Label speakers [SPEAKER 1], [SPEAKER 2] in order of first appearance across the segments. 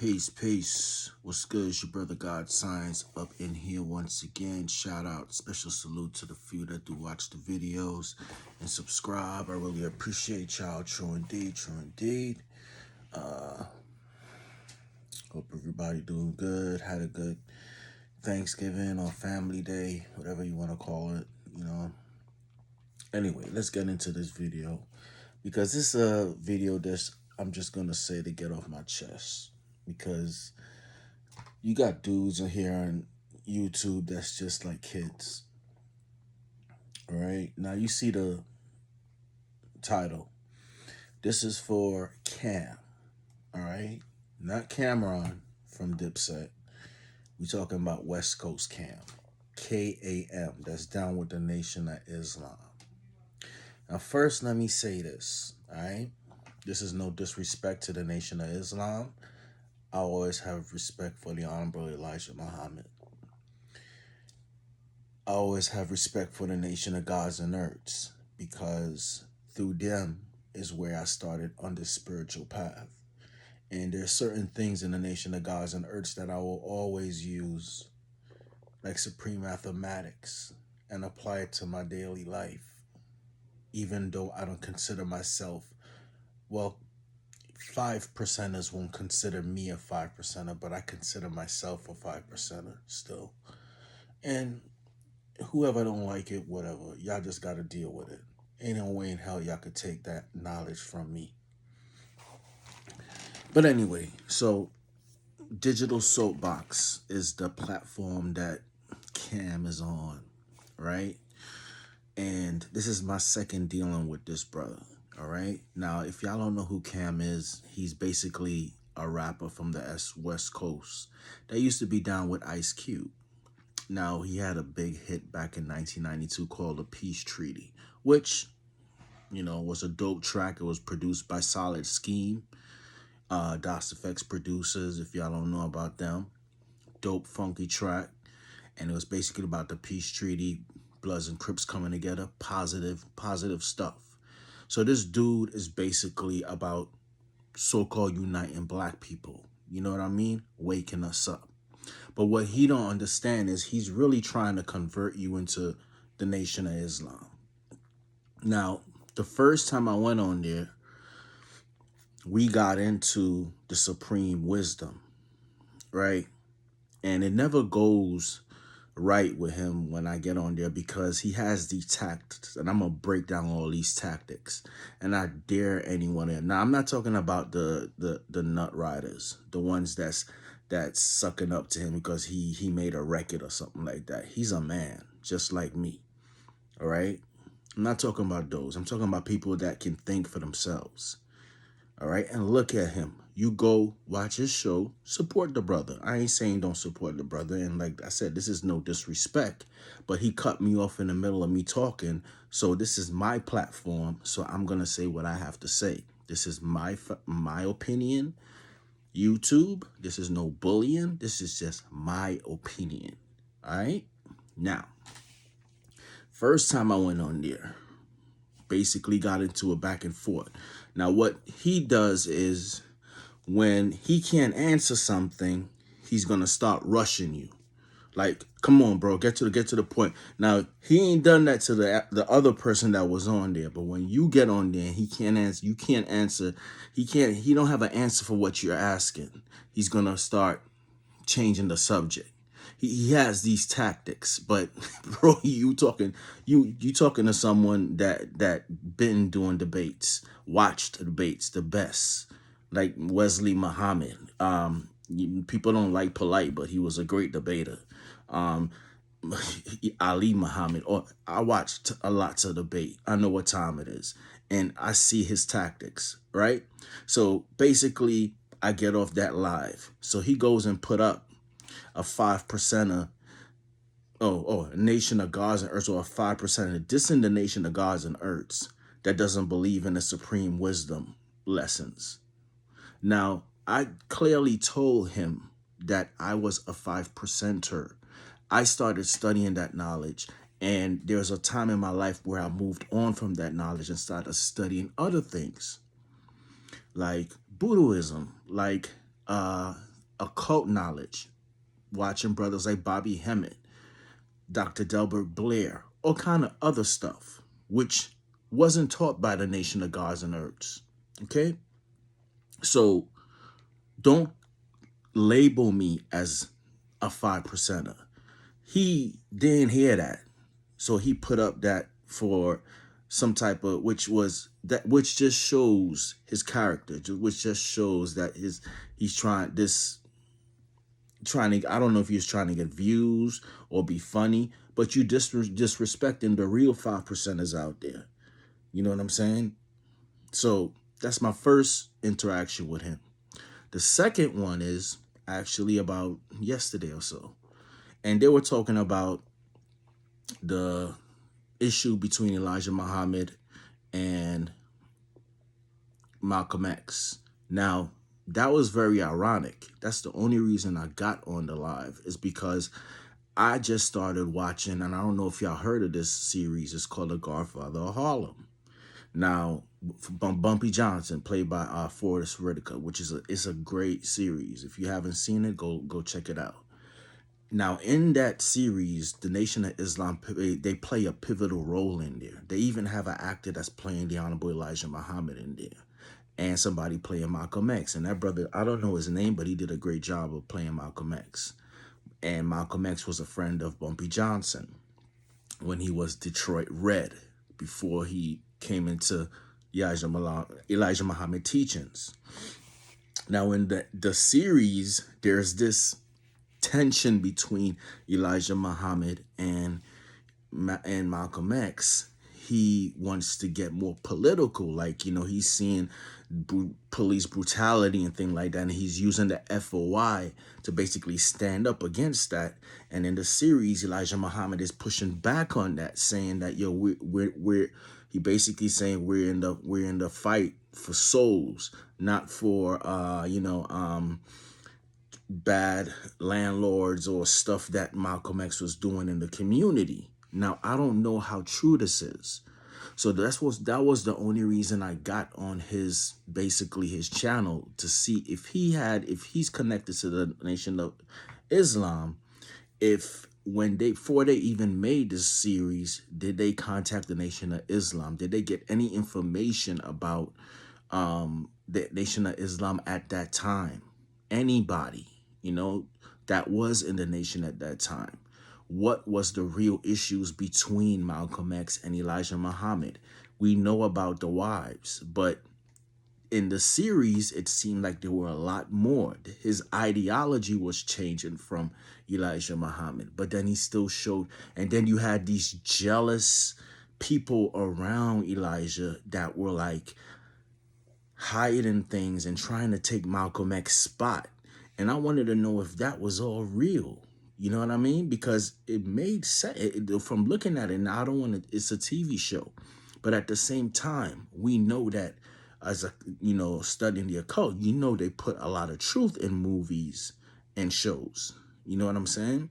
[SPEAKER 1] Peace. What's good? It's your brother God Signs up in here once again. Shout out, special salute to the few that do watch the videos and subscribe. I really appreciate y'all. True indeed. Hope everybody doing good. Had a good Thanksgiving or family day, whatever you want to call it, Anyway, let's get into this video because this is a video that I'm just going to say to get off my chest because you got dudes in here on YouTube that's just like kids. All right. Now you see the title. This is for Kam. All right. Not Cameron from Dipset. We talking about West Coast Kam. KAM. That's down with the Nation of Islam. Now, first, let me say this. All right. This is no disrespect to the Nation of Islam. I always have respect for the Honorable Elijah Muhammad. I always have respect for the Nation of Gods and Earths because through them is where I started on this spiritual path. And there's certain things in the Nation of Gods and Earths that I will always use, like supreme mathematics, and apply it to my daily life, even though I don't consider myself, 5%ers won't consider me a 5%er, but I consider myself a 5%er still. And whoever don't like it, whatever, y'all just got to deal with it. Ain't no way in hell y'all could take that knowledge from me. But anyway, so Digital Soapbox is the platform that Kam is on, right? And this is my second dealing with this brother, all right? Now, if y'all don't know who Kam is, he's basically a rapper from the West Coast that used to be down with Ice Cube. Now, he had a big hit back in 1992 called The Peace Treaty, which, was a dope track. It was produced by Solid Scheme, DOS Effects producers, if y'all don't know about them. Dope, funky track. And it was basically about the Peace Treaty, Bloods and Crips coming together, positive stuff. So this dude is basically about so-called uniting black people. You know what I mean? Waking us up. But what he don't understand is he's really trying to convert you into the Nation of Islam. Now, the first time I went on there, we got into the supreme wisdom, right? And it never goes right with him when I get on there because he has these tactics, and I'm gonna break down all these tactics. And I dare anyone in. Now, I'm not talking about the nut riders, the ones that's sucking up to him because he made a record or something like that. He's a man just like me. All right. I'm not talking about those. I'm talking about people that can think for themselves. All right. And look at him. You go watch his show, support the brother. I ain't saying don't support the brother. And like I said, this is no disrespect, but he cut me off in the middle of me talking. So this is my platform. So I'm going to say what I have to say. This is my opinion. YouTube, this is no bullying. This is just my opinion. All right. Now, first time I went on there, basically got into a back and forth. Now, what he does is when he can't answer something, he's going to start rushing you. Like, come on, bro, get to the point. Now, he ain't done that to the other person that was on there. But when you get on there and he can't answer, he don't have an answer for what you're asking. He's going to start changing the subject. He has these tactics, but bro, you talking to someone that been doing debates, watched debates, the best, like Wesley Muhammad. People don't like polite, but he was a great debater. Ali Muhammad, or I watched a lot to debate. I know what time it is, and I see his tactics, right? So basically, I get off that live. So he goes and put up a 5%er, a Nation of Gods and Earths, or a 5%er. This in the Nation of Gods and Earths that doesn't believe in the supreme wisdom lessons. Now, I clearly told him that I was a 5%er. I started studying that knowledge, and there's a time in my life where I moved on from that knowledge and started studying other things, like Buddhism, like occult knowledge, watching brothers like Bobby Hemmett, Dr. Delbert Blair, all kind of other stuff, which wasn't taught by the Nation of Gods and Earths. Okay? So don't label me as a 5%er. He didn't hear that. So he put up that for some type of, which just shows his character, which just shows that he's trying to, I don't know if he's trying to get views or be funny, but you disrespecting the real 5%ers out there. You know what I'm saying? So that's my first interaction with him. The second one is actually about yesterday or so. And they were talking about the issue between Elijah Muhammad and Malcolm X. Now, that was very ironic. That's the only reason I got on the live, is because I just started watching, and I don't know if y'all heard of this series. It's called The Godfather of Harlem. Now, Bumpy Johnson, played by Forrest Whitaker, which is a great series. If you haven't seen it, go check it out. Now, in that series, the Nation of Islam, they play a pivotal role in there. They even have an actor that's playing the Honorable Elijah Muhammad in there, and somebody playing Malcolm X. And that brother, I don't know his name, but he did a great job of playing Malcolm X. And Malcolm X was a friend of Bumpy Johnson when he was Detroit Red, before he came into Elijah Muhammad teachings. Now, in the series, there's this tension between Elijah Muhammad and Malcolm X. He wants to get more political, like, he's seeing police brutality and things like that, and he's using the FOI to basically stand up against that. And in the series, Elijah Muhammad is pushing back on that, saying that he basically saying we're in the fight for souls, not for bad landlords or stuff that Malcolm X was doing in the community. Now, I don't know how true this is. So that was the only reason I got on his channel, to see if he's connected to the Nation of Islam. Before they even made this series, did they contact the Nation of Islam? Did they get any information about the Nation of Islam at that time? Anybody, that was in the nation at that time? What was the real issues between Malcolm X and Elijah Muhammad? We know about the wives, but in the series, it seemed like there were a lot more. His ideology was changing from Elijah Muhammad, but then he still showed, and then you had these jealous people around Elijah that were like hiding things and trying to take Malcolm X's spot. And I wanted to know if that was all real. You know what I mean? Because it made sense from looking at it. Now, I don't want to, it's a TV show. But at the same time, we know that as studying the occult, they put a lot of truth in movies and shows. You know what I'm saying?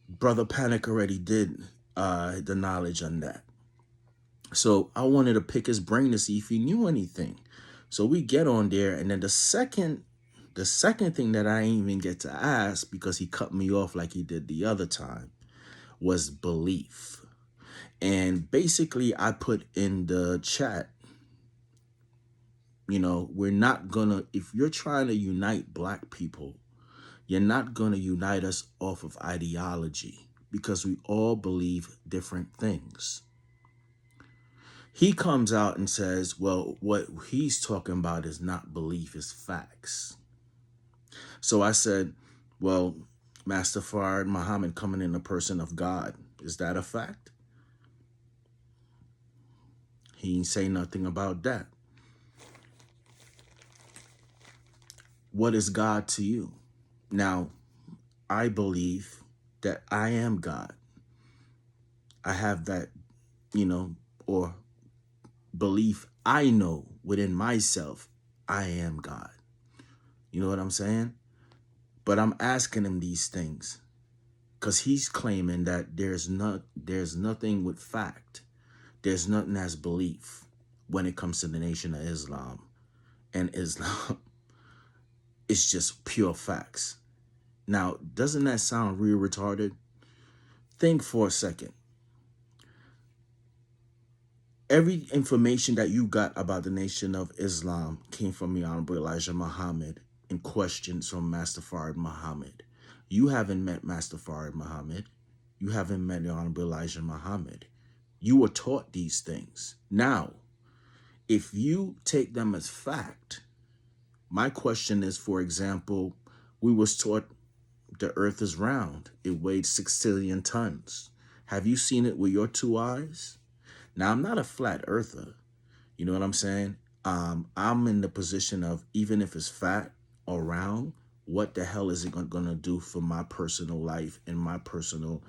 [SPEAKER 1] Brother Panic already did the knowledge on that. So I wanted to pick his brain to see if he knew anything. So we get on there, and then the second thing that I didn't even get to ask, because he cut me off like he did the other time, was belief. And basically I put in the chat, we're not gonna, if you're trying to unite black people, you're not gonna unite us off of ideology, because we all believe different things. He comes out and says, well, what he's talking about is not belief, it's facts. So I said, well, Master Fard Muhammad coming in the person of God, is that a fact? He ain't say nothing about that. What is God to you? Now, I believe that I am God. I have that, or belief I know within myself, I am God. You know what I'm saying? But I'm asking him these things because he's claiming that there's nothing with fact. There's nothing as belief when it comes to the Nation of Islam. And Islam, It's just pure facts. Now, doesn't that sound real retarded? Think for a second. Every information that you got about the Nation of Islam came from the Honorable Elijah Muhammad and questions from Master Fard Muhammad. You haven't met Master Fard Muhammad. You haven't met the Honorable Elijah Muhammad. You were taught these things. Now, if you take them as fact, my question is, for example, we was taught the earth is round. It weighed 6 trillion tons. Have you seen it with your two eyes? Now, I'm not a flat earther. You know what I'm saying? I'm in the position of, even if it's fat or round, what the hell is it going to do for my personal life and my personal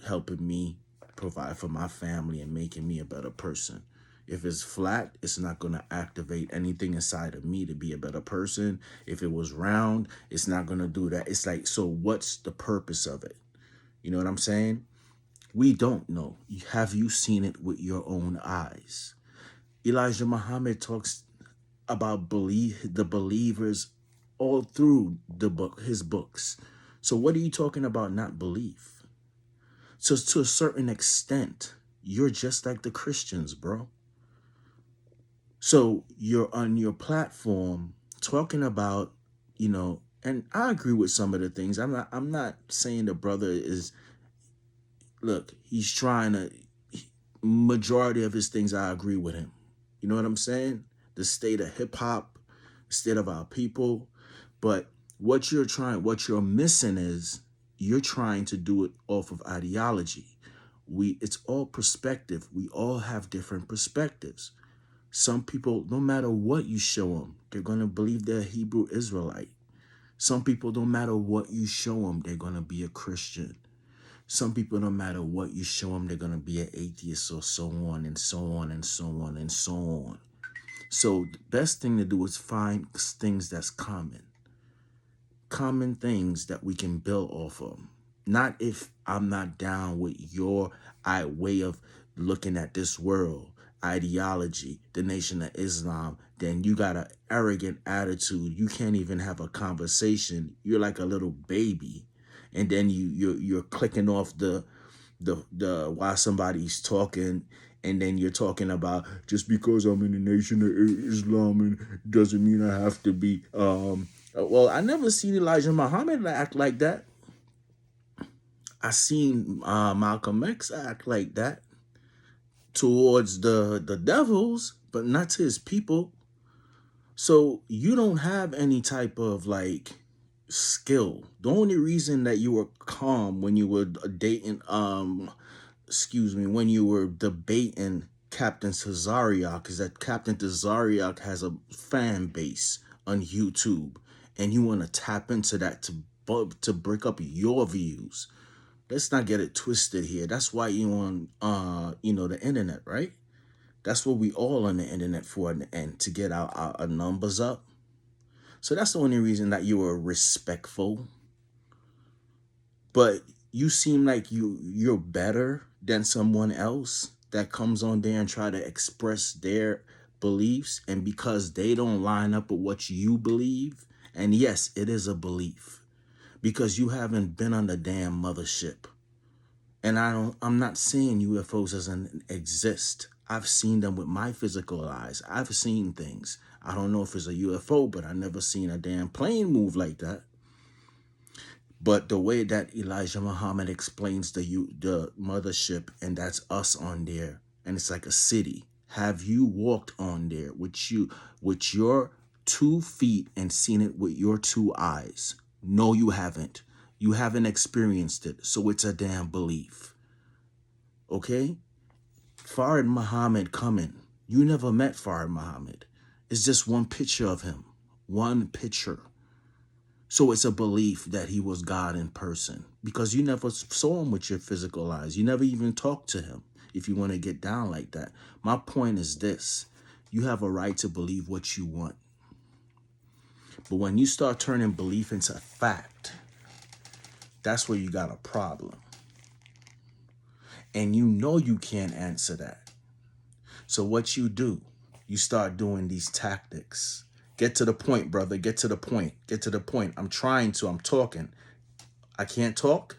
[SPEAKER 1] helping me provide for my family and making me a better person? If it's flat, it's not going to activate anything inside of me to be a better person. If it was round, it's not going to do that. It's like, so what's the purpose of it? You know what I'm saying? We don't know. Have you seen it with your own eyes? Elijah Muhammad talks about the believers all through his books. So what are you talking about not belief? So to a certain extent, you're just like the Christians, bro. So you're on your platform talking about, and I agree with some of the things. I'm not saying the brother is, look, he's trying to, majority of his things I agree with him. You know what I'm saying? The state of hip hop, state of our people. But what you're missing is you're trying to do it off of ideology. It's all perspective. We all have different perspectives. Some people, no matter what you show them, they're going to believe they're a Hebrew Israelite. Some people, no matter what you show them, they're going to be a Christian. Some people, no matter what you show them, they're going to be an atheist, or so on and so on and so on and so on. So the best thing to do is find things that's common things that we can build off of. Not if I'm not down with your way of looking at this world, ideology, the Nation of Islam, then you got an arrogant attitude. You can't even have a conversation. You're like a little baby. And then you're clicking off the while somebody's talking, and then you're talking about, just because I'm in the Nation of Islam and doesn't mean I have to be well, I never seen Elijah Muhammad act like that. I seen Malcolm X act like that towards the devils, but not to his people. So you don't have any type of like skill. The only reason that you were calm when you were dating, when you were debating Captain Tazariak, is that Captain Tazariak has a fan base on YouTube, and you want to tap into that to break up your views. Let's not get it twisted here. That's why you on the internet, right? That's what we all on the internet for, and to get our numbers up. So that's the only reason that you were respectful. But you seem like you're better than someone else that comes on there and try to express their beliefs, and because they don't line up with what you believe, and yes, it is a belief, because you haven't been on the damn mothership. And I'm not saying UFOs doesn't exist. I've seen them with my physical eyes. I've seen things. I don't know if it's a UFO, but I never seen a damn plane move like that. But the way that Elijah Muhammad explains the mothership, and that's us on there, and it's like a city. Have you walked on there with your 2 feet and seen it with your 2 eyes? No, you haven't. You haven't experienced it, so it's a damn belief. Okay? Fard Muhammad coming. You never met Fard Muhammad. It's just one picture of him. One picture. So it's a belief that he was God in person, because you never saw him with your physical eyes. You never even talked to him, if you want to get down like that. My point is this. You have a right to believe what you want. But when you start turning belief into fact, that's where you got a problem. And you can't answer that. So what you do, you start doing these tactics. Get to the point, brother. Get to the point. Get to the point. I'm trying to. I'm talking. I can't talk?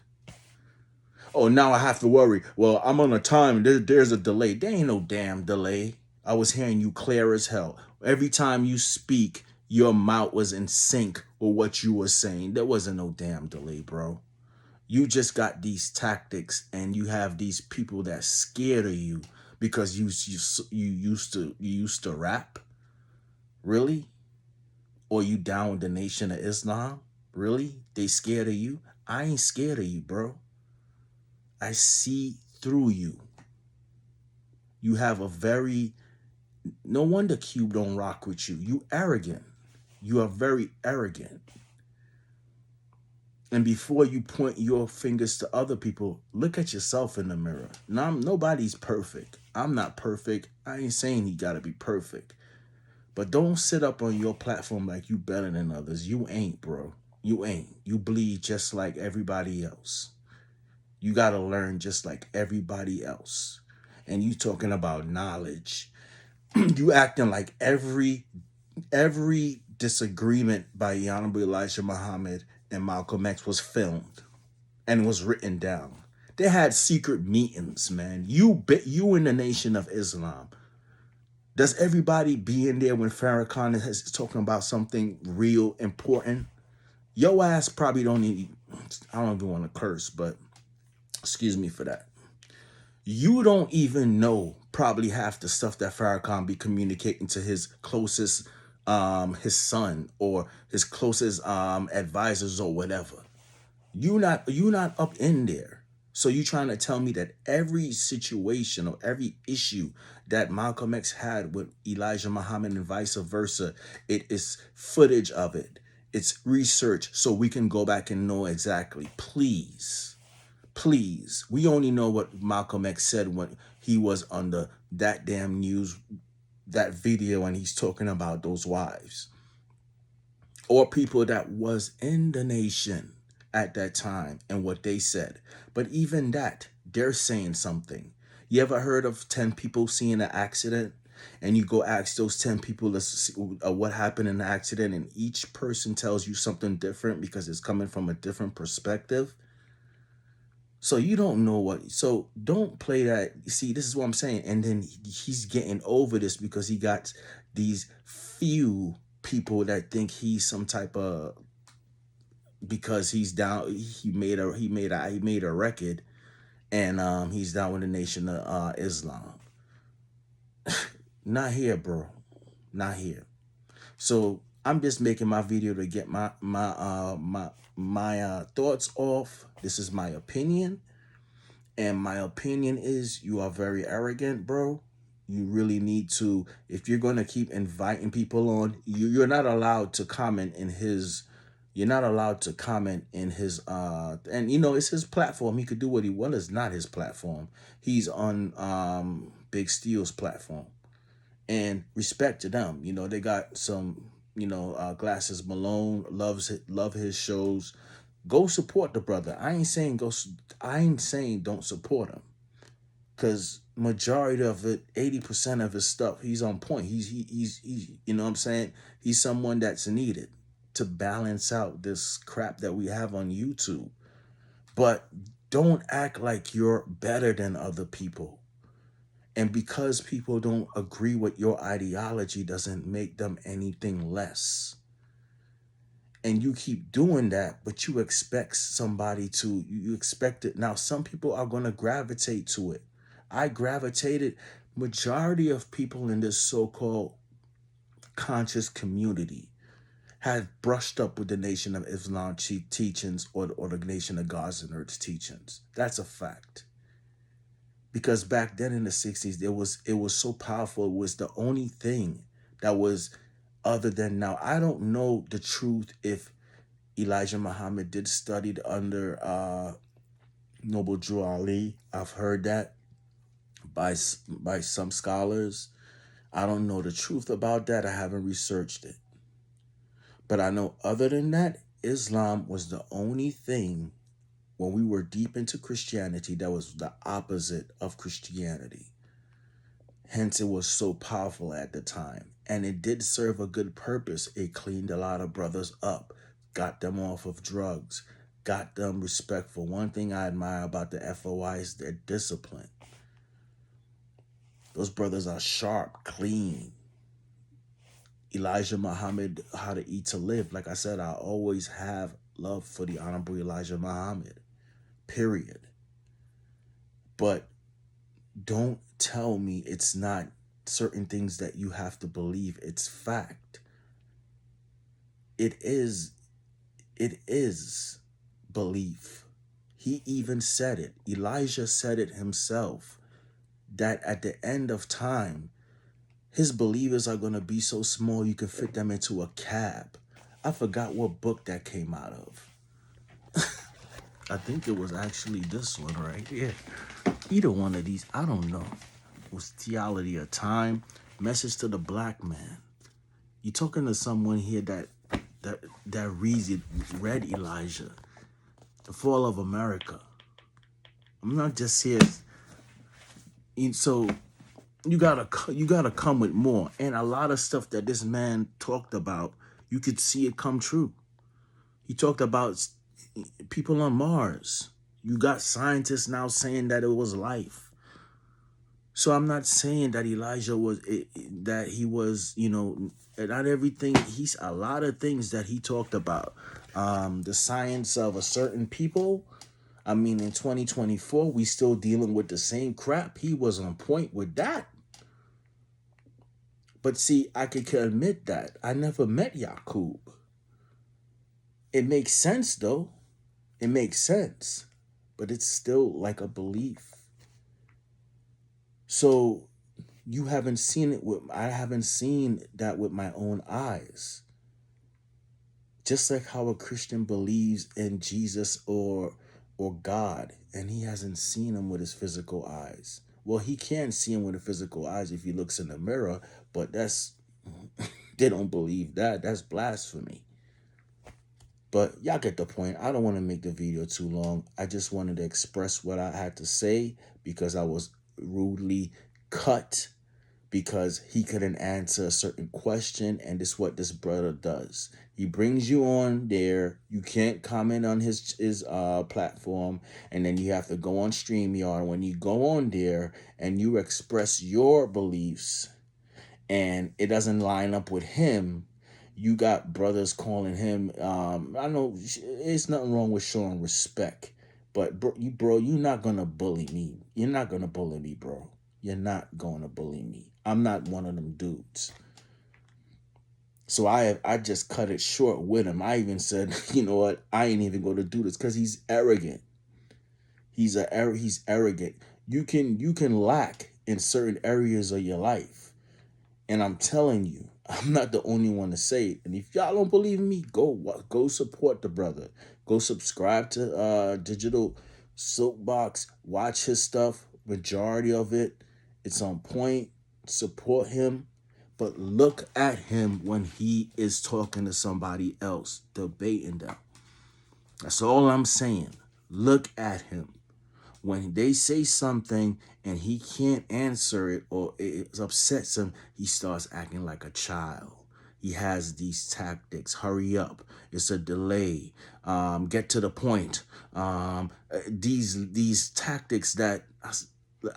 [SPEAKER 1] Oh, now I have to worry. Well, I'm on a time. There's a delay. There ain't no damn delay. I was hearing you clear as hell. Every time you speak, your mouth was in sync with what you were saying. There wasn't no damn delay, bro. You just got these tactics, and you have these people that scared of you because you used to rap. Really? Or you down with the Nation of Islam? Really? They scared of you? I ain't scared of you, bro. I see through you. You have a very, no wonder Cube don't rock with you. You arrogant. You are very arrogant. And before you point your fingers to other people, look at yourself in the mirror. Now, nobody's perfect. I'm not perfect. I ain't saying he gotta be perfect. But don't sit up on your platform like you better than others. You ain't, bro. You ain't. You bleed just like everybody else. You gotta learn just like everybody else. And you talking about knowledge. You acting like every disagreement by Honorable Elijah Muhammad and Malcolm X was filmed and was written down. They had secret meetings, man. You in the Nation of Islam. Does everybody be in there when Farrakhan is talking about something real important? Your ass probably don't need. I don't even want to curse, but excuse me for that. You don't even know probably half the stuff that Farrakhan be communicating to his closest, his son or his closest advisors or whatever. You not up in there. So you trying to tell me that every situation or every issue that Malcolm X had with Elijah Muhammad and vice versa, it is footage of it. It's research so we can go back and know exactly. Please. Please. We only know what Malcolm X said when he was on that damn news, that video, and he's talking about those wives or people that was in the nation at that time and what they said. But even that, they're saying something. You ever heard of 10 people seeing an accident? And you go ask those 10 people what happened in the accident, and each person tells you something different because it's coming from a different perspective. So you don't know what. So don't play that. See, this is what I'm saying. And then he's getting over this because he got these few people that think he's some type of, because he's down. He made a record, and he's down with the Nation of Islam. Not here, bro. Not here. So I'm just making my video to get my thoughts off. This is my opinion. And my opinion is you are very arrogant, bro. You really need to, if you're going to keep inviting people on, you're not allowed to comment in his, you're not allowed to comment in his, and it's his platform. He could do what he wants. It's not his platform. He's on Big Steel's platform. And respect to them. They got some, Glasses Malone, love his shows. Go support the brother. I ain't saying go. I ain't saying don't support him, because majority of it, 80% of his stuff, he's on point. He's you know what I'm saying. He's someone that's needed to balance out this crap that we have on YouTube. But don't act like you're better than other people. And because people don't agree with your ideology doesn't make them anything less. And you keep doing that, but you expect somebody to, you expect it. Now, some people are going to gravitate to it. I gravitated. Majority of people in this so-called conscious community had brushed up with the Nation of Islam teachings or the Nation of Gods and Earth's teachings. That's a fact. Because back then in the 60s, it was so powerful. It was the only thing that was other than now. I don't know the truth if Elijah Muhammad did study under Noble Drew Ali. I've heard that by some scholars. I don't know the truth about that. I haven't researched it. But I know other than that, Islam was the only thing when we were deep into Christianity that was the opposite of Christianity. Hence, it was so powerful at the time. And it did serve a good purpose. It cleaned a lot of brothers up, got them off of drugs, got them respectful. One thing I admire about the FOI is their discipline. Those brothers are sharp, clean. Elijah Muhammad, How to Eat to Live. Like I said, I always have love for the Honorable Elijah Muhammad, period. But don't tell me it's not certain things that you have to believe. It's fact. It is belief. He even said it. Elijah said it himself, that at the end of time, his believers are going to be so small you can fit them into a cab. I forgot what book that came out of. I think it was actually this one right here. Either one of these, I don't know. It was Theology of Time, Message to the Black Man. You're talking to someone here that read Elijah, The Fall of America. I'm not just here. So you gotta come with more. And a lot of stuff that this man talked about, you could see it come true. He talked about people on Mars. You got scientists now saying that it was life. So I'm not saying that Elijah was that he was, not everything. He's a lot of things that he talked about. The science of a certain people. I mean, in 2024, we still dealing with the same crap. He was on point with that. But see, I could admit that. I never met Yaqub. It makes sense, though. It makes sense. But it's still like a belief. So you haven't seen it I haven't seen that with my own eyes. Just like how a Christian believes in Jesus or God, and he hasn't seen him with his physical eyes. Well, he can see him with his physical eyes if he looks in the mirror, but they don't believe that. That's blasphemy. But y'all get the point. I don't want to make the video too long. I just wanted to express what I had to say because I was rudely cut because he couldn't answer a certain question, and this is what this brother does. He brings you on there. You can't comment on his platform, and then you have to go on StreamYard. When you go on there and you express your beliefs and it doesn't line up with him, you got brothers calling him, I know it's nothing wrong with showing respect, but bro, you're not going to bully me. You're not going to bully me, bro. You're not going to bully me. I'm not one of them dudes. So I just cut it short with him. I even said, you know what? I ain't even going to do this because he's arrogant. He's arrogant. You can lack in certain areas of your life. And I'm telling you, I'm not the only one to say it. And if y'all don't believe me, go support the brother. Go subscribe to Digital Soapbox. Watch his stuff. Majority of it, it's on point. Support him. But look at him when he is talking to somebody else, debating them. That's all I'm saying. Look at him. When they say something and he can't answer it or it upsets him, he starts acting like a child. He has these tactics. Hurry up. It's a delay. Get to the point. These tactics that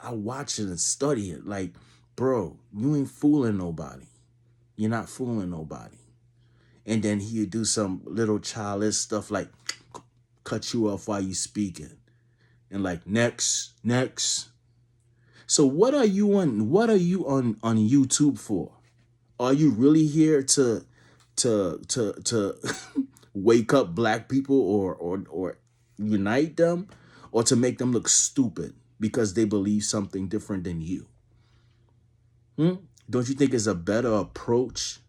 [SPEAKER 1] I watch it and study it. Like, bro, you ain't fooling nobody. You're not fooling nobody. And then he'll do some little childish stuff like cut you off while you speaking. And like next. So what are you on YouTube for? Are you really here to wake up black people or unite them, or to make them look stupid because they believe something different than you? Don't you think it's a better approach?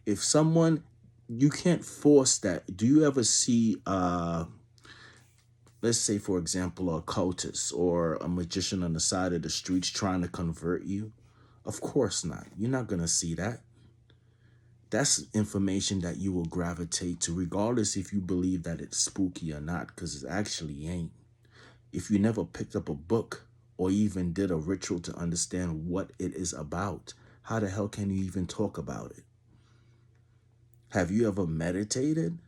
[SPEAKER 1] If someone, you can't force that. Do you ever see let's say, for example, a cultist or a magician on the side of the streets trying to convert you? Of course not. You're not going to see that. That's information that you will gravitate to, regardless if you believe that it's spooky or not, because it actually ain't. If you never picked up a book or even did a ritual to understand what it is about, how the hell can you even talk about it? Have you ever meditated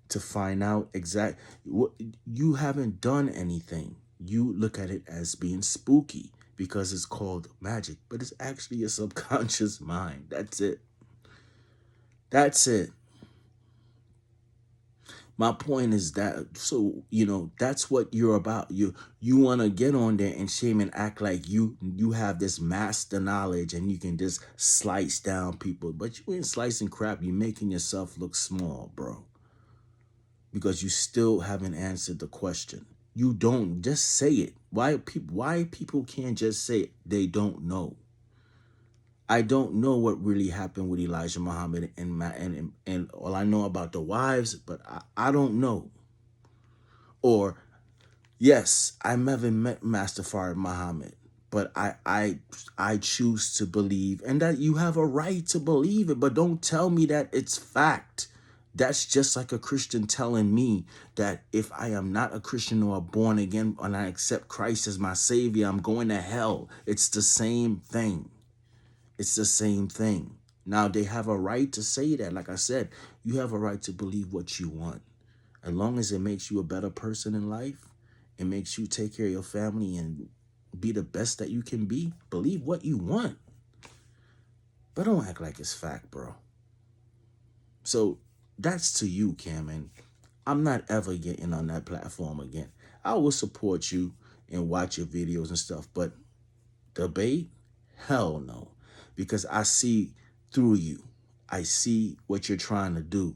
[SPEAKER 1] to find out exact what you haven't done anything? You look at it as being spooky because it's called magic, but it's actually your subconscious mind. That's it. That's it. My point is that, so that's what you're about. You want to get on there and shame and act like you have this master knowledge and you can just slice down people, but you ain't slicing crap. You making yourself look small, bro, because you still haven't answered the question. You don't just say it. Why people can't just say it? They don't know. I don't know what really happened with Elijah Muhammad and all I know about the wives, but I don't know. Or yes, I never met Master Farid Muhammad, but I choose to believe, and that you have a right to believe it, but don't tell me that it's fact. That's just like a Christian telling me that if I am not a Christian or born again and I accept Christ as my savior, I'm going to hell. It's the same thing. It's the same thing. Now, they have a right to say that. Like I said, you have a right to believe what you want. As long as it makes you a better person in life, it makes you take care of your family and be the best that you can be, believe what you want. But don't act like it's fact, bro. So that's to you, Cam, and I'm not ever getting on that platform again. I will support you and watch your videos and stuff, but debate? Hell no. Because I see through you. I see what you're trying to do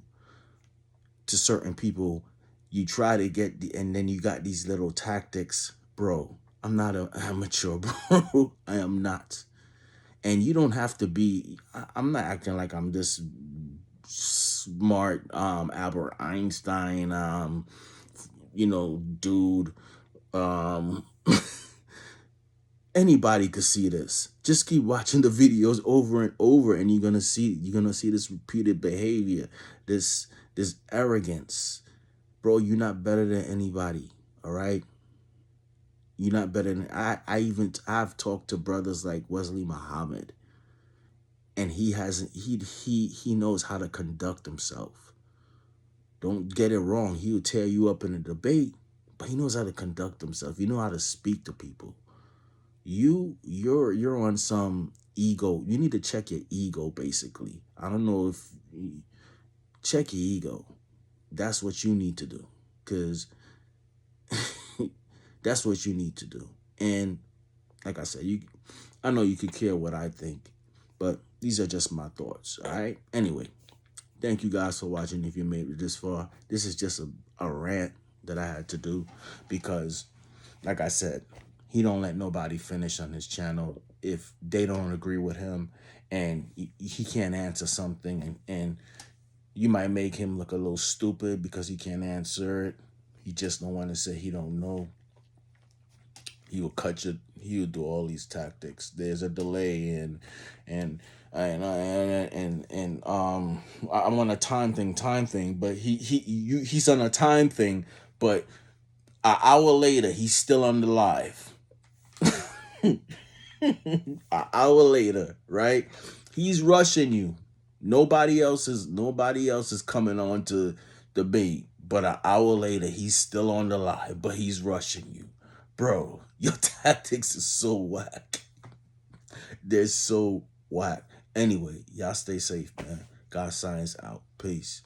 [SPEAKER 1] to certain people. You try to get and then you got these little tactics. Bro, I'm not an amateur, bro. I am not. And you don't have to be, I'm not acting like I'm this smart Albert Einstein dude. Um Anybody could see this. Just keep watching the videos over and over, and you're gonna see this repeated behavior, this arrogance. Bro, you're not better than anybody. All right. You're not better than I've talked to brothers like Wesley Muhammad, and he hasn't he knows how to conduct himself. Don't get it wrong. He'll tear you up in a debate, but he knows how to conduct himself. You know how to speak to people. You're on some ego. You need to check your ego, basically. I don't know if check your ego. That's what you need to do. Cause that's what you need to do. And like I said, I know you could care what I think, but these are just my thoughts. All right. Anyway, thank you guys for watching. If you made it this far, this is just a rant that I had to do because, like I said, he don't let nobody finish on his channel if they don't agree with him, and he can't answer something, and you might make him look a little stupid because he can't answer it. He just don't want to say he don't know. He will cut you. He will do all these tactics. There's a delay, and I'm on a time thing, but he's on a time thing, but an hour later he's still on the live. An hour later, right? He's rushing you. Nobody else is coming on to debate, but an hour later he's still on the live, but he's rushing you. Bro, your tactics is so whack. They're so whack. Anyway, y'all stay safe, man. God Science out. Peace.